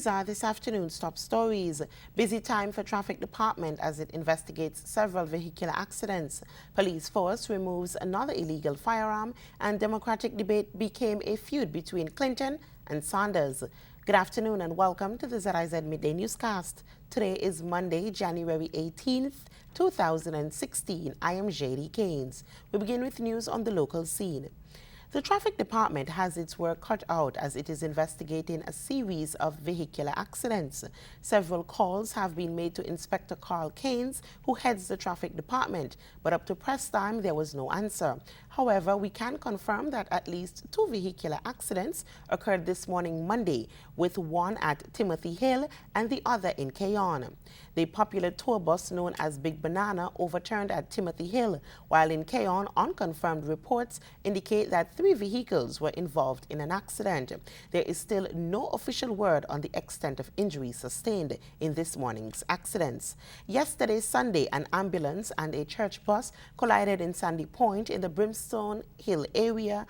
These are this afternoon's top stories. Busy time for traffic department as it investigates several vehicular accidents. Police force removes another illegal firearm, and Democratic debate became a feud between Clinton and Sanders. Good afternoon and welcome to the ZIZ Midday Newscast. Today is Monday, January 18th, 2016. I am JD Keynes. We begin with news on the local scene. The traffic department has its work cut out as it is investigating a series of vehicular accidents. Several calls have been made to Inspector Carl Keynes, who heads the traffic department, but up to press time there was no answer. However, we can confirm that at least 2 vehicular accidents occurred this morning Monday, with one at Timothy Hill and the other in Keyon. The popular tour bus known as Big Banana overturned at Timothy Hill, while in Keyon, unconfirmed reports indicate that 3 vehicles were involved in an accident. There is still no official word on the extent of injuries sustained in this morning's accidents. Yesterday, Sunday, an ambulance and a church bus collided in Sandy Point in the Brimstone Hill area.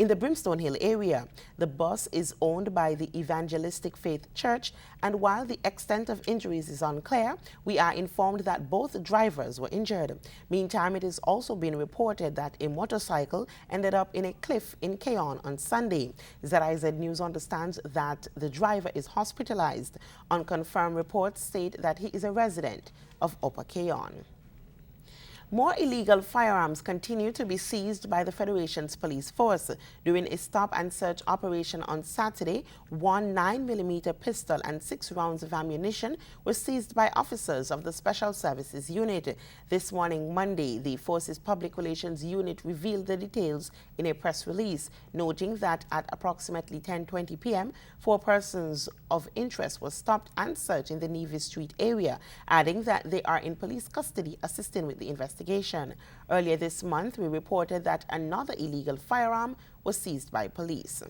The bus is owned by the Evangelistic Faith Church, and while the extent of injuries is unclear, we are informed that both drivers were injured. Meantime, it is also been reported that a motorcycle ended up in a cliff in Keyon on Sunday. ZIZ News understands that the driver is hospitalized. Unconfirmed reports state that he is a resident of Upper Keyon. More illegal firearms continue to be seized by the Federation's police force. During a stop-and-search operation on Saturday, 1 9mm pistol and 6 rounds of ammunition were seized by officers of the Special Services Unit. This morning, Monday, the force's Public Relations Unit revealed the details in a press release, noting that at approximately 10:20 p.m., 4 persons of interest were stopped and searched in the Nevis Street area, adding that they are in police custody assisting with the investigation. Earlier this month, we reported that another illegal firearm was seized by police.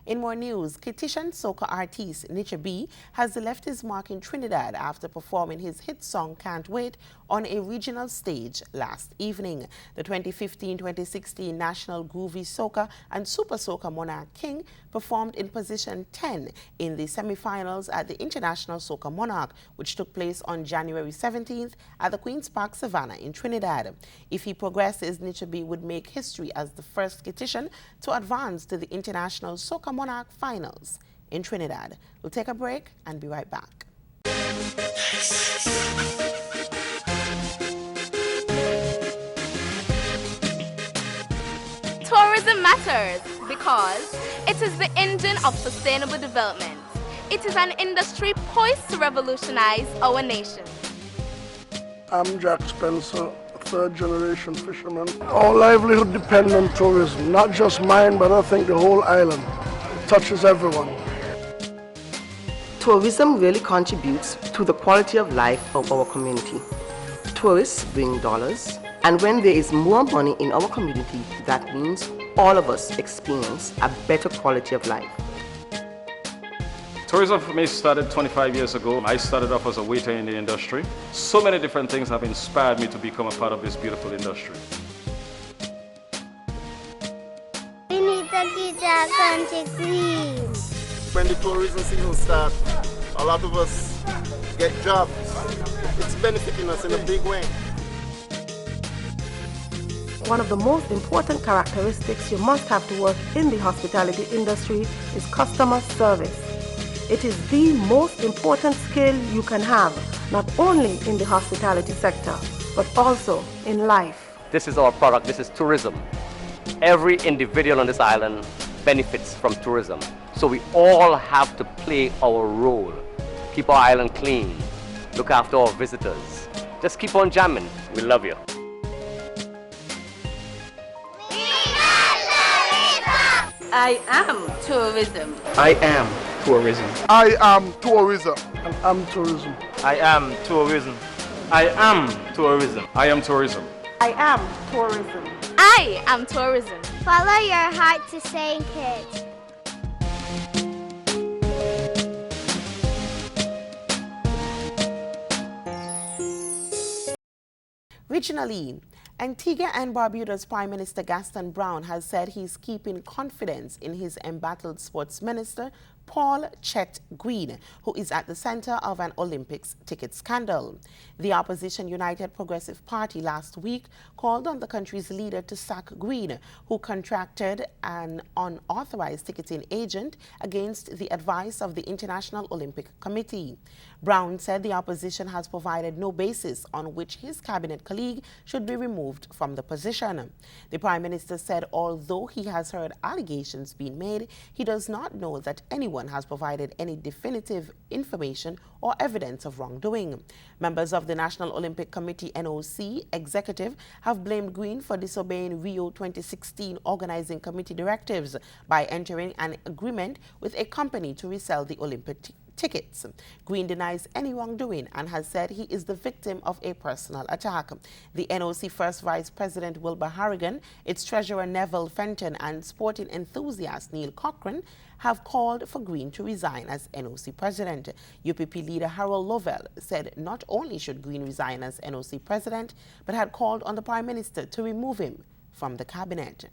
In more news, Kittian soca artist Midday has left his mark in Trinidad after performing his hit song Can't Wait on a regional stage last evening. The 2015-2016 National Groovy Soca and Super Soca Monarch King performed in position 10 in the semi-finals at the International Soca Monarch, which took place on January 17th at the Queen's Park Savannah in Trinidad. If he progresses, Midday would make history as the first Kittian to advance to the International Soca Monarch Finals in Trinidad. We'll take a break and be right back. Tourism matters because it is the engine of sustainable development. It is an industry poised to revolutionize our nation. I'm Jack Spencer, third-generation fisherman. Our livelihood depends on tourism, not just mine, but I think the whole island. It touches everyone. Tourism really contributes to the quality of life of our community. Tourists bring dollars, and when there is more money in our community, that means all of us experience a better quality of life. Tourism for me started 25 years ago. I started off as a waiter in the industry. So many different things have inspired me to become a part of this beautiful industry. We need to keep our country clean. When the tourism season starts, a lot of us get jobs. It's benefiting us in a big way. One of the most important characteristics you must have to work in the hospitality industry is customer service. It is the most important skill you can have, not only in the hospitality sector, but also in life. This is our product, this is tourism. Every individual on this island benefits from tourism. So we all have to play our role. Keep our island clean, look after our visitors. Just keep on jamming. We love you. I am tourism. I am tourism. I am tourism. And I'm tourism. I am tourism. I am tourism. I am tourism. I am tourism. I am tourism. Follow your heart to sing it. Regionally, Antigua and Barbuda's Prime Minister Gaston Brown has said he's keeping confidence in his embattled sports minister, Paul Chet Green, who is at the center of an Olympics ticket scandal. The opposition United Progressive Party last week called on the country's leader to sack Green, who contracted an unauthorized ticketing agent against the advice of the International Olympic Committee. Brown said the opposition has provided no basis on which his cabinet colleague should be removed from the position. The Prime Minister said although he has heard allegations being made, he does not know that anyone has provided any definitive information or evidence of wrongdoing. Members of the National Olympic Committee NOC executive have blamed Green for disobeying Rio 2016 organizing committee directives by entering an agreement with a company to resell the Olympic tickets. Green denies any wrongdoing and has said he is the victim of a personal attack. The NOC First Vice President Wilbur Harrigan, its Treasurer Neville Fenton, and sporting enthusiast Neil Cochran have called for Green to resign as NOC President. UPP leader Harold Lovell said not only should Green resign as NOC President, but had called on the Prime Minister to remove him from the cabinet.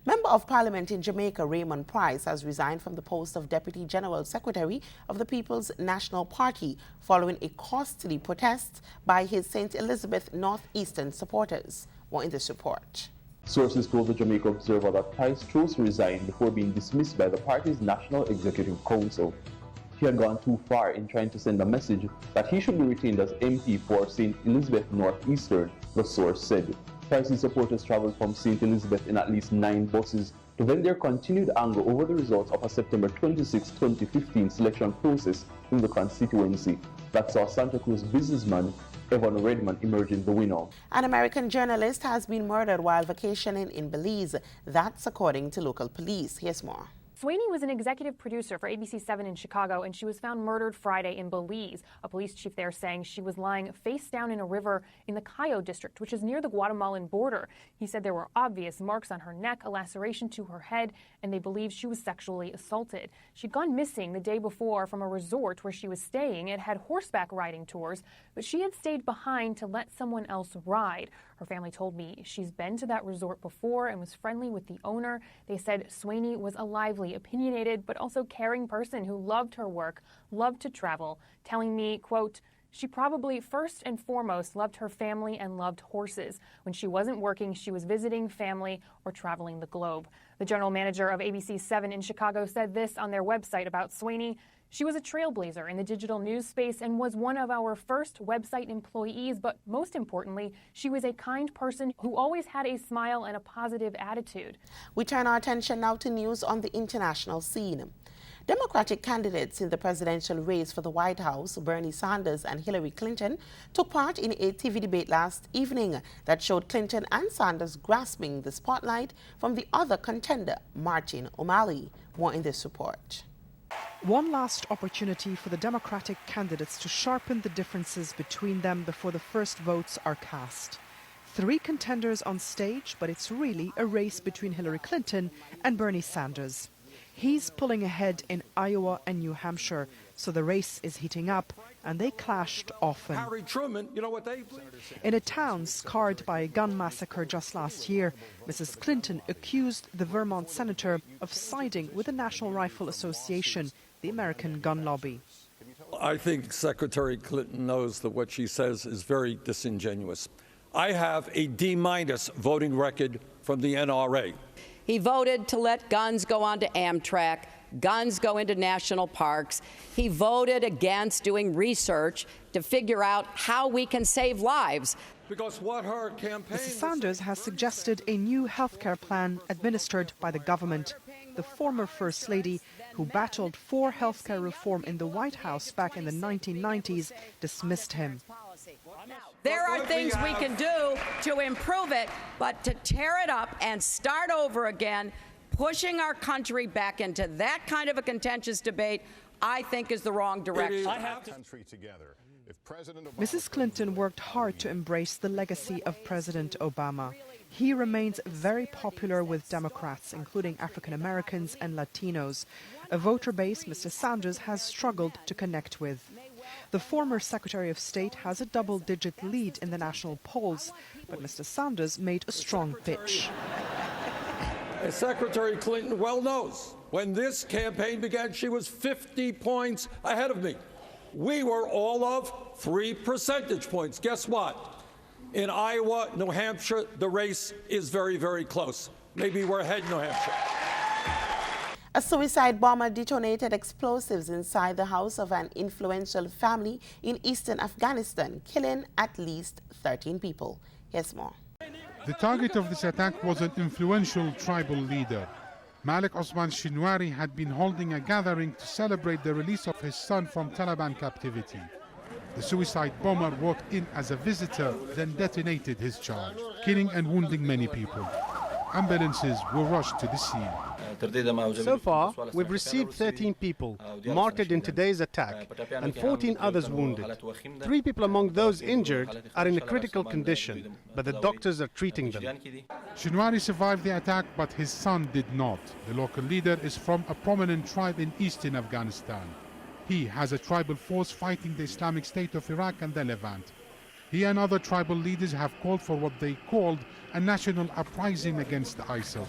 Member of Parliament in Jamaica Raymond Price has resigned from the post of Deputy General Secretary of the People's National Party following a costly protest by his St. Elizabeth Northeastern supporters. More in this report. Sources told the Jamaica Observer that Price chose to resign before being dismissed by the party's National Executive Council. He had gone too far in trying to send a message that he should be retained as MP for St. Elizabeth Northeastern, the source said. Price's supporters traveled from St. Elizabeth in at least 9 buses to vent their continued anger over the results of a September 26, 2015 selection process in the constituency that saw Santa Cruz businessman Evan Redmond emerging the winner. An American journalist has been murdered while vacationing in Belize. That's according to local police. Here's more. Sweeney was an executive producer for ABC 7 in Chicago, and she was found murdered Friday in Belize. A police chief there saying she was lying face down in a river in the Cayo district, which is near the Guatemalan border. He said there were obvious marks on her neck, a laceration to her head, and they believed she was sexually assaulted. She'd gone missing the day before from a resort where she was staying. It had horseback riding tours, but she had stayed behind to let someone else ride. Her family told me she's been to that resort before and was friendly with the owner. They said Sweeney was a lively, opinionated, but also caring person who loved her work, loved to travel, telling me, quote, she probably first and foremost loved her family and loved horses. When she wasn't working, she was visiting family or traveling the globe. The general manager of ABC 7 in Chicago said this on their website about Sweeney. She was a trailblazer in the digital news space and was one of our first website employees, but most importantly, she was a kind person who always had a smile and a positive attitude. We turn our attention now to news on the international scene. Democratic candidates in the presidential race for the White House, Bernie Sanders and Hillary Clinton, took part in a TV debate last evening that showed Clinton and Sanders grasping the spotlight from the other contender, Martin O'Malley. More in this report. One last opportunity for the Democratic candidates to sharpen the differences between them before the first votes are cast. 3 contenders on stage, but it's really a race between Hillary Clinton and Bernie Sanders. He's pulling ahead in Iowa and New Hampshire, so the race is heating up, and they clashed often. Harry Truman, you know what they... In a town scarred by a gun massacre just last year, Mrs. Clinton accused the Vermont senator of siding with the National Rifle Association, the American gun lobby. I think Secretary Clinton knows that what she says is very disingenuous. I have a D- voting record from the NRA. He voted to let guns go onto Amtrak, guns go into national parks. He voted against doing research to figure out how we can save lives. Because what her campaign... Mrs. Sanders has suggested a new health care plan administered by the government. The former First Lady, who battled for health care reform in the White House back in the 1990s, dismissed him. There are things we can do to improve it, but to tear it up and start over again, pushing our country back into that kind of a contentious debate, I think is the wrong direction. Mrs. Clinton worked hard to embrace the legacy of President Obama. He remains very popular with Democrats, including African Americans and Latinos, a voter base Mr. Sanders has struggled to connect with. The former Secretary of State has a double-digit lead in the national polls, but Mr. Sanders made a strong pitch. As Secretary Clinton well knows, When this campaign began, she was 50 points ahead of me. We were all of 3 percentage points. Guess what? In Iowa, New Hampshire, the race is very, very close. Maybe we're ahead in New Hampshire. A suicide bomber detonated explosives inside the house of an influential family in eastern Afghanistan, killing at least 13 people. Here's more. The target of this attack was an influential tribal leader. Malik Osman Shinwari had been holding a gathering to celebrate the release of his son from Taliban captivity. The suicide bomber walked in as a visitor, then detonated his charge, killing and wounding many people. Ambulances were rushed to the scene. So far, we've received 13 people martyred in today's attack and 14 others wounded. 3 people among those injured are in a critical condition, but the doctors are treating them. Shinwari survived the attack, but his son did not. The local leader is from a prominent tribe in eastern Afghanistan. He has a tribal force fighting the Islamic State of Iraq and the Levant. He and other tribal leaders have called for what they called a national uprising against ISIL.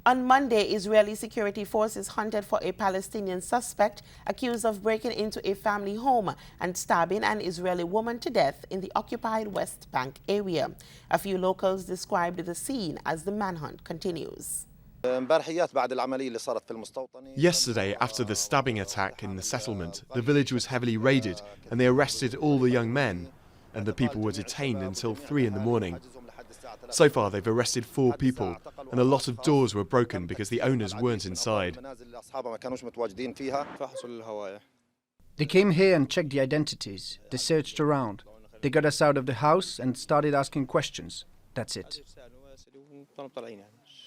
On Monday, Israeli security forces hunted for a Palestinian suspect accused of breaking into a family home and stabbing an Israeli woman to death in the occupied West Bank area. A few locals described the scene as the manhunt continues. Yesterday, after the stabbing attack in the settlement, the village was heavily raided and they arrested all the young men, and the people were detained until 3 in the morning. So far, they've arrested 4 people, and a lot of doors were broken because the owners weren't inside. They came here and checked the identities. They searched around. They got us out of the house and started asking questions. That's it.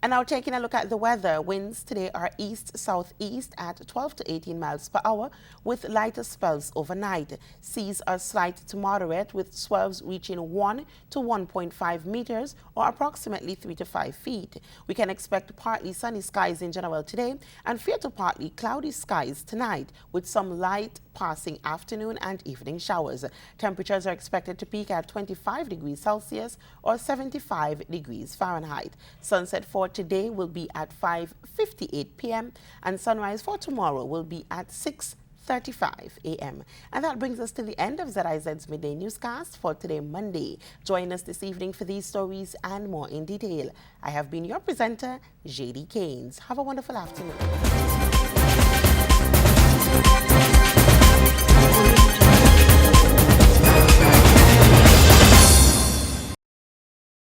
And now taking a look at the weather, winds today are east-southeast at 12 to 18 miles per hour with lighter spells overnight. Seas are slight to moderate with swells reaching 1 to 1.5 meters or approximately 3 to 5 feet. We can expect partly sunny skies in general today and fair to partly cloudy skies tonight with some light passing afternoon and evening showers. Temperatures are expected to peak at 25 degrees Celsius or 75 degrees Fahrenheit. Sunset for today will be at 5:58 p.m. and sunrise for tomorrow will be at 6:35 a.m. And that brings us to the end of ZIZ's Midday Newscast for today, Monday. Join us this evening for these stories and more in detail. I have been your presenter, J.D. Keynes. Have a wonderful afternoon.